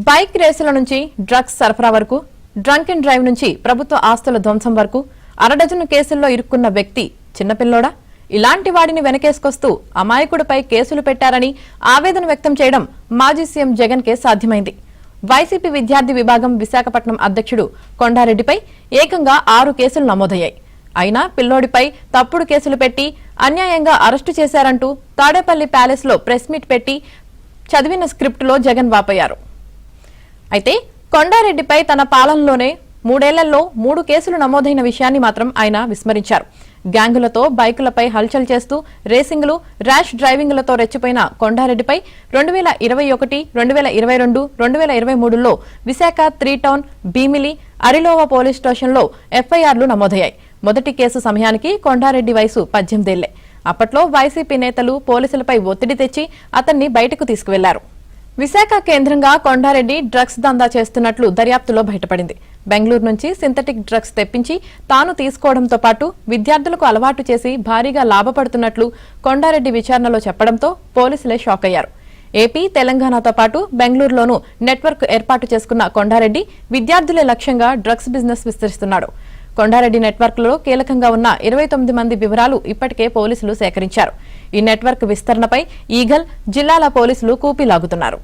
Bike రేసుల నుంచి drugs సరఫరా వరకు డ్రంక్ అండ్ డ్రైవ్ నుంచి ప్రభుత్వ ఆస్తుల ధ్వంసం వరకు అరడజను కేసుల్లో ఇరుక్కున్న వ్యక్తి చిన్నపిల్లోడా? ఇలాంటి వాడిని వెనకేసుకొస్తూ అమాయకుడిపై కేసులు పెట్టారని ఆవేదన వ్యక్తం చేయడం మాజీ సీఎం జగన్ కే సాధ్యమైంది. వైసీపీ విద్యార్థి విభాగం విశాఖపట్నం అధ్యక్షుడు కొండారెడ్డిపై ఏకంగా 6 కేసులు నమోదయ్యాయి. అయినా పిల్లోడిపై తప్పుడు కేసులు పెట్టి అన్యాయంగా అరెస్టు చేశారంటూ తాడేపల్లి ప్యాలెస్ లో ప్రెస్ మీట్ పెట్టి చదివిన స్క్రిప్టులో జగన్ వాపోయారు. అయితే కొండారెడ్డిపై తన పాలనలోనే 3 ఏళ్లలో 3 కేసులు నమోదైన విషయాన్ని మాత్రం ఆయన విస్మరించారు. గ్యాంగులతో బైకులపై హల్చల్ చేస్తూ రేసింగులు, ర్యాష్ డ్రైవింగులతో రెచ్చిపోయిన కొండారెడ్డిపై 2021, 2022, 2023లో విశాఖ 3 టౌన్, భీమిలి, అరిలోవ పోలీస్ స్టేషన్లో ఎఫ్ఐఆర్లు నమోదయ్యాయి. మొదటి కేసు సమయానికి కొండారెడ్డి వయసు 18 ఏళ్లే. అప్పట్లో వైసీపీ నేతలు పోలీసులపై ఒత్తిడి తెచ్చి అతన్ని బయటకు తీసుకువెళ్లారు. విశాఖ కేంద్రంగా కొండారెడ్డి డ్రగ్స్ దందా చేస్తున్నట్లు దర్యాప్తులో బయటపడింది. బెంగళూరు నుంచి సింథటిక్ డ్రగ్స్ తెప్పించి తాను తీసుకోవడంతో పాటు విద్యార్థులకు అలవాటు చేసి భారీగా లాభపడుతున్నట్లు కొండారెడ్డి విచారణలో చెప్పడంతో పోలీసులే షాక్ అయ్యారు. ఏపీ, తెలంగాణతో పాటు బెంగళూరులోనూ నెట్వర్క్ ఏర్పాటు చేసుకున్న కొండారెడ్డి విద్యార్థులే లక్ష్యంగా డ్రగ్స్ బిజినెస్ విస్తరిస్తున్నాడు. కొండారెడ్డి నెట్వర్క్ లో కీలకంగా ఉన్న 29 మంది వివరాలు ఇప్పటికే పోలీసులు సేకరించారు. ఈ నెట్వర్క్ విస్తరణపై ఈగల్, జిల్లాల పోలీసులు కూపీ లాగుతున్నారు.